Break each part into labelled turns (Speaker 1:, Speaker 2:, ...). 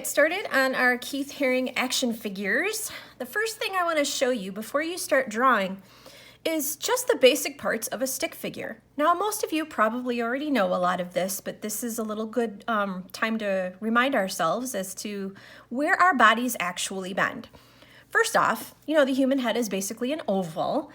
Speaker 1: started on our Keith Haring action figures, the first thing I want to show you before you start drawing is just the basic parts of a stick figure. Now, most of you probably already know a lot of this, but this is a little good time to remind ourselves as to where our bodies actually bend. First off, you know, the human head is basically an oval.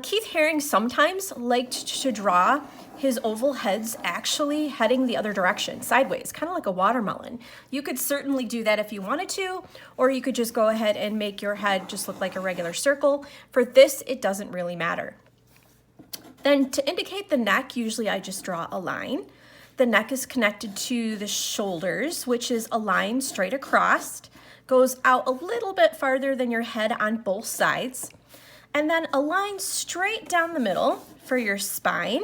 Speaker 1: Keith Haring sometimes liked to draw his oval heads actually heading the other direction, sideways, kind of like a watermelon. You could certainly do that if you wanted to, or you could just go ahead and make your head just look like a regular circle. For this, it doesn't really matter. Then to indicate the neck, usually I just draw a line. The neck is connected to the shoulders, which is a line straight across, goes out a little bit farther than your head on both sides, and then a line straight down the middle for your spine.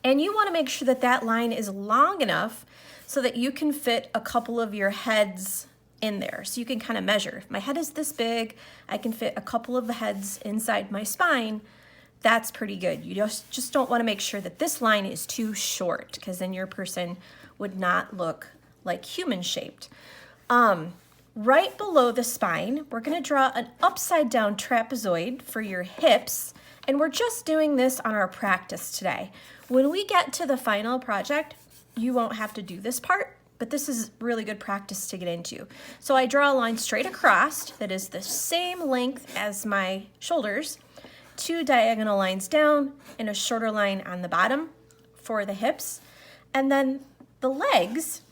Speaker 1: And you want to make sure that that line is long enough so that you can fit a couple of your heads in there. So you can kind of measure. If my head is this big, I can fit a couple of the heads inside my spine. That's pretty good. You just don't want to make sure that this line is too short, because then your person would not look like human shaped. Right below the spine, we're going to draw an upside down trapezoid for your hips, and we're just doing this on our practice today. When we get to the final project, you won't have to do this part, but this is really good practice to get into. So I draw a line straight across that is the same length as my shoulders, 2 diagonal lines down, and a shorter line on the bottom for the hips, and then the legs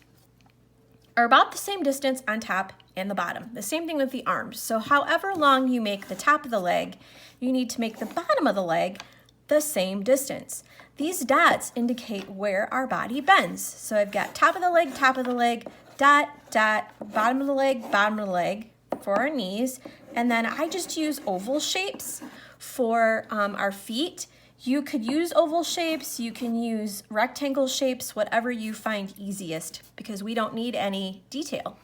Speaker 1: are about the same distance on top and the bottom. The same thing with the arms. So however long you make the top of the leg, you need to make the bottom of the leg the same distance. These dots indicate where our body bends. So I've got top of the leg, dot, dot, bottom of the leg for our knees. And then I just use oval shapes for our feet. You could use oval shapes, you can use rectangle shapes, whatever you find easiest, because we don't need any detail.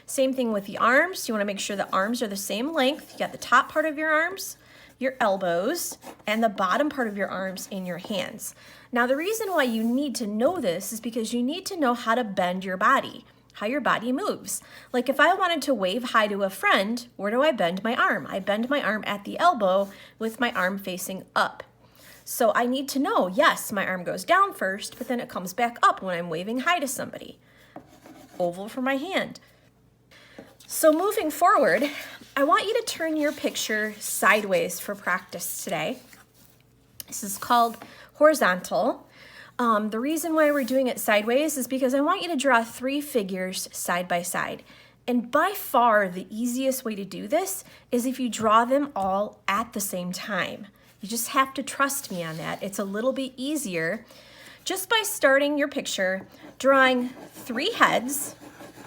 Speaker 1: Same thing with the arms. You want to make sure the arms are the same length. You got the top part of your arms, your elbows, and the bottom part of your arms in your hands. Now, the reason why you need to know this is because you need to know how to bend your body, how your body moves. Like if I wanted to wave hi to a friend, where do I bend my arm? I bend my arm at the elbow with my arm facing up. So I need to know, yes, my arm goes down first, but then it comes back up when I'm waving hi to somebody. Oval for my hand. So moving forward, I want you to turn your picture sideways for practice today. This is called horizontal. The reason why we're doing it sideways is because I want you to draw 3 figures side by side. And by far, the easiest way to do this is if you draw them all at the same time. You just have to trust me on that. It's a little bit easier just by starting your picture, drawing 3 heads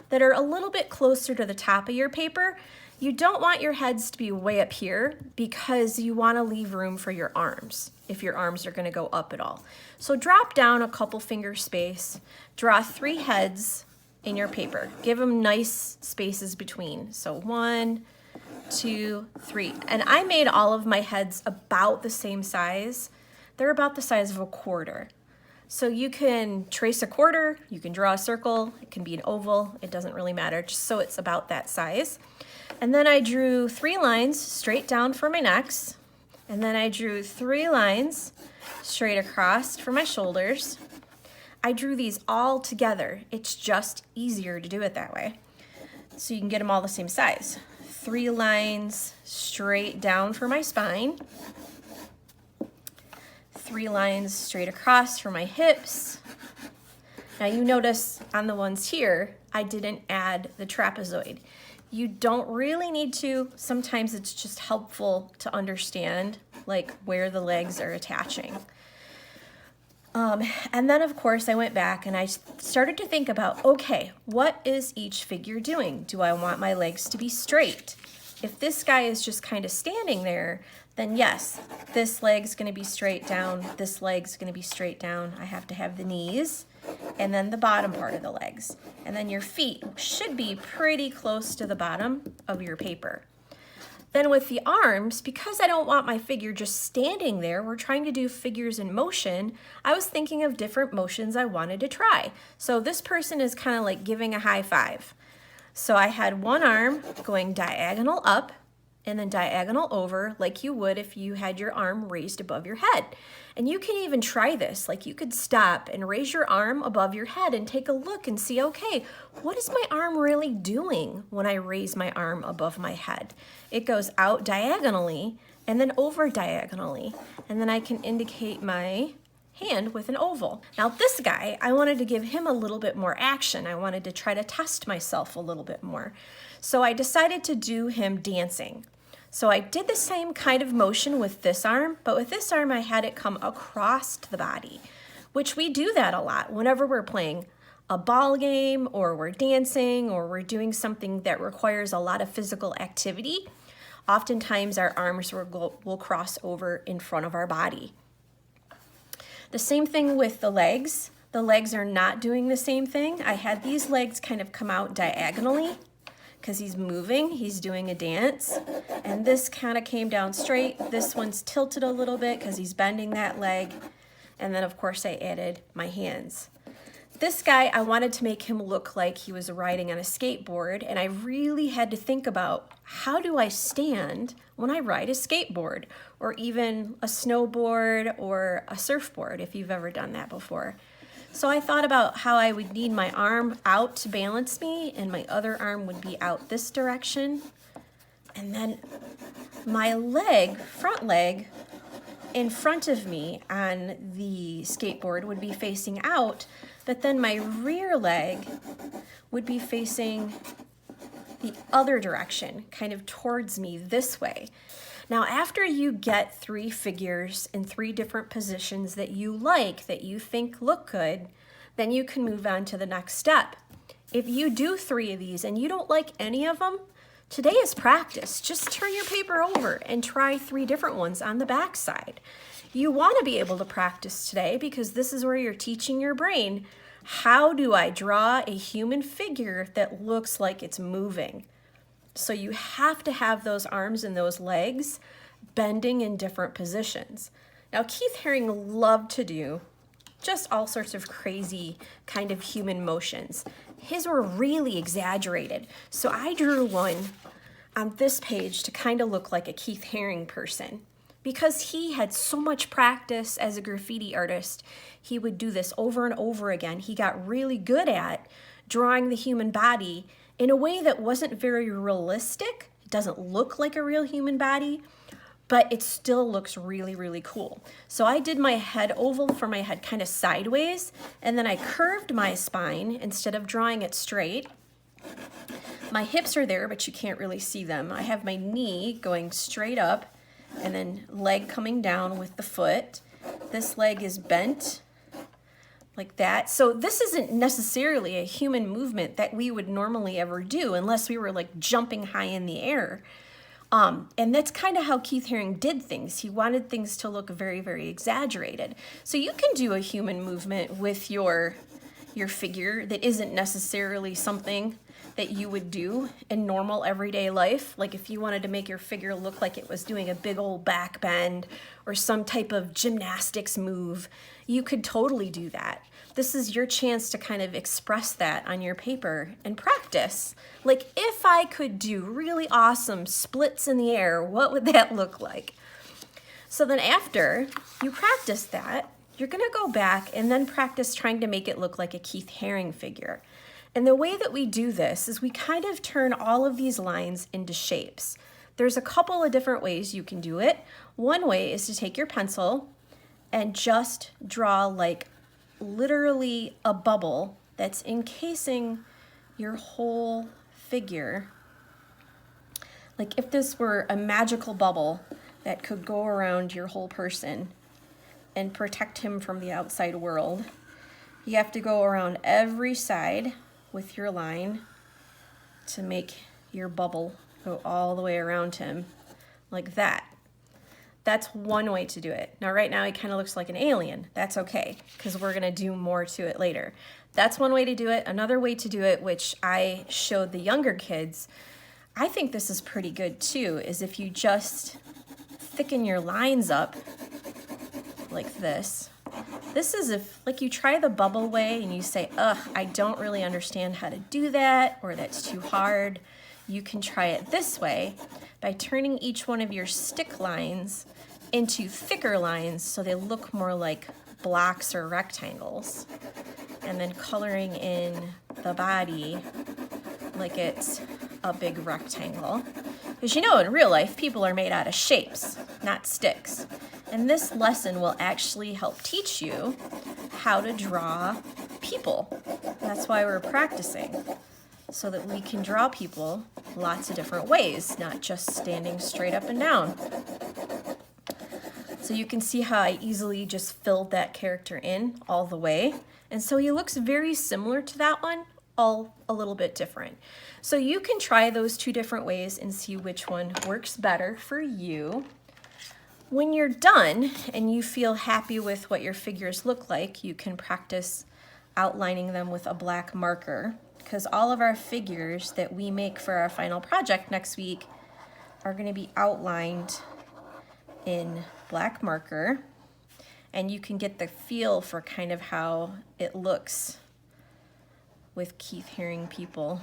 Speaker 1: that are a little bit closer to the top of your paper. You don't want your heads to be way up here because you want to leave room for your arms if your arms are going to go up at all. So drop down a couple finger space, draw 3 heads in your paper. Give them nice spaces between. So 1, 2, 3. And I made all of my heads about the same size. They're about the size of a quarter. So you can trace a quarter, you can draw a circle, it can be an oval, it doesn't really matter, just so it's about that size. And then I drew 3 lines straight down for my necks, and then I drew 3 lines straight across for my shoulders. I drew these all together. It's just easier to do it that way. So you can get them all the same size. 3 lines straight down for my spine. 3 lines straight across for my hips. Now you notice on the ones here, I didn't add the trapezoid. You don't really need to. Sometimes it's just helpful to understand like where the legs are attaching. And then of course I went back and I started to think about, okay, what is each figure doing? Do I want my legs to be straight? If this guy is just kind of standing there, then yes, this leg's gonna be straight down, this leg's gonna be straight down. I have to have the knees and then the bottom part of the legs. And then your feet should be pretty close to the bottom of your paper. Then with the arms, because I don't want my figure just standing there, we're trying to do figures in motion, I was thinking of different motions I wanted to try. So this person is kind of like giving a high five. So I had one arm going diagonal up and then diagonal over like you would if you had your arm raised above your head. And you can even try this, like you could stop and raise your arm above your head and take a look and see, okay, what is my arm really doing when I raise my arm above my head? It goes out diagonally and then over diagonally. And then I can indicate my hand with an oval. Now this guy, I wanted to give him a little bit more action. I wanted to try to test myself a little bit more. So I decided to do him dancing. So I did the same kind of motion with this arm, but with this arm I had it come across the body, which we do that a lot whenever we're playing a ball game or we're dancing or we're doing something that requires a lot of physical activity. Oftentimes our arms will cross over in front of our body. The same thing with the legs. The legs are not doing the same thing. I had these legs kind of come out diagonally because he's moving, he's doing a dance. And this kind of came down straight. This one's tilted a little bit because he's bending that leg. And then of course I added my hands. This guy, I wanted to make him look like he was riding on a skateboard, and I really had to think about how do I stand when I ride a skateboard or even a snowboard or a surfboard if you've ever done that before. So I thought about how I would need my arm out to balance me and my other arm would be out this direction. And then my leg, front leg, in front of me on the skateboard would be facing out, but then my rear leg would be facing the other direction, kind of towards me this way. Now, after you get 3 figures in 3 different positions that you like, that you think look good, then you can move on to the next step. If you do 3 of these and you don't like any of them, today is practice. Just turn your paper over and try 3 different ones on the back side. You want to be able to practice today because this is where you're teaching your brain, how do I draw a human figure that looks like it's moving? So you have to have those arms and those legs bending in different positions. Now, Keith Haring loved to do just all sorts of crazy kind of human motions. His were really exaggerated. So I drew one on this page to kind of look like a Keith Haring person. Because he had so much practice as a graffiti artist, he would do this over and over again. He got really good at drawing the human body in a way that wasn't very realistic. It doesn't look like a real human body, but it still looks really, really cool. So I did my head oval for my head kind of sideways, and then I curved my spine instead of drawing it straight. My hips are there, but you can't really see them. I have my knee going straight up, and then leg coming down with the foot. This leg is bent like that. So this isn't necessarily a human movement that we would normally ever do unless we were like jumping high in the air. And that's kind of how Keith Haring did things. He wanted things to look very, very exaggerated. So you can do a human movement with your figure that isn't necessarily something that you would do in normal everyday life. Like if you wanted to make your figure look like it was doing a big old back bend or some type of gymnastics move, you could totally do that. This is your chance to kind of express that on your paper and practice. Like if I could do really awesome splits in the air, what would that look like? So then after you practice that, you're gonna go back and then practice trying to make it look like a Keith Haring figure. And the way that we do this is we kind of turn all of these lines into shapes. There's a couple of different ways you can do it. One way is to take your pencil and just draw like literally a bubble that's encasing your whole figure. Like if this were a magical bubble that could go around your whole person and protect him from the outside world, you have to go around every side with your line to make your bubble go all the way around him like that. That's one way to do it. Now right now he kind of looks like an alien. That's okay, because we're gonna do more to it later. That's one way to do it. Another way to do it, which I showed the younger kids, I think this is pretty good too, is if you just thicken your lines up like this. This is if, like, you try the bubble way and you say, ugh, I don't really understand how to do that, or that's too hard. You can try it this way by turning each one of your stick lines into thicker lines so they look more like blocks or rectangles, and then coloring in the body like it's a big rectangle. Because you know, in real life, people are made out of shapes, not sticks. And this lesson will actually help teach you how to draw people. That's why we're practicing, so that we can draw people lots of different ways, not just standing straight up and down. So you can see how I easily just filled that character in all the way. And so he looks very similar to that one, all a little bit different. So you can try those two different ways and see which one works better for you. When you're done and you feel happy with what your figures look like, you can practice outlining them with a black marker, because all of our figures that we make for our final project next week are going to be outlined in black marker, and you can get the feel for kind of how it looks with Keith Haring people.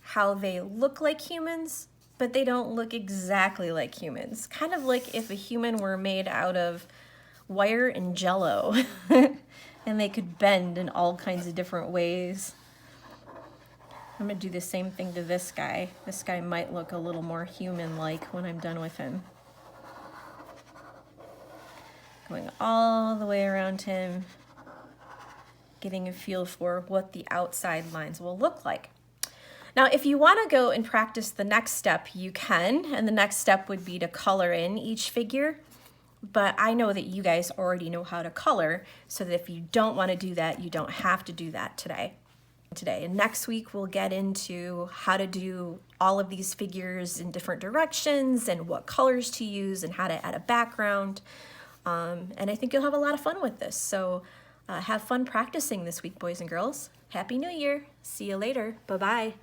Speaker 1: How they look like humans, but they don't look exactly like humans. Kind of like if a human were made out of wire and jello and they could bend in all kinds of different ways. I'm gonna do the same thing to this guy. This guy might look a little more human-like when I'm done with him. Going all the way around him, getting a feel for what the outside lines will look like. Now, if you want to go and practice the next step, you can, and the next step would be to color in each figure. But I know that you guys already know how to color, so that if you don't want to do that, you don't have to do that today. And next week, we'll get into how to do all of these figures in different directions and what colors to use and how to add a background. And I think you'll have a lot of fun with this. So have fun practicing this week, boys and girls. Happy New Year. See you later. Bye-bye.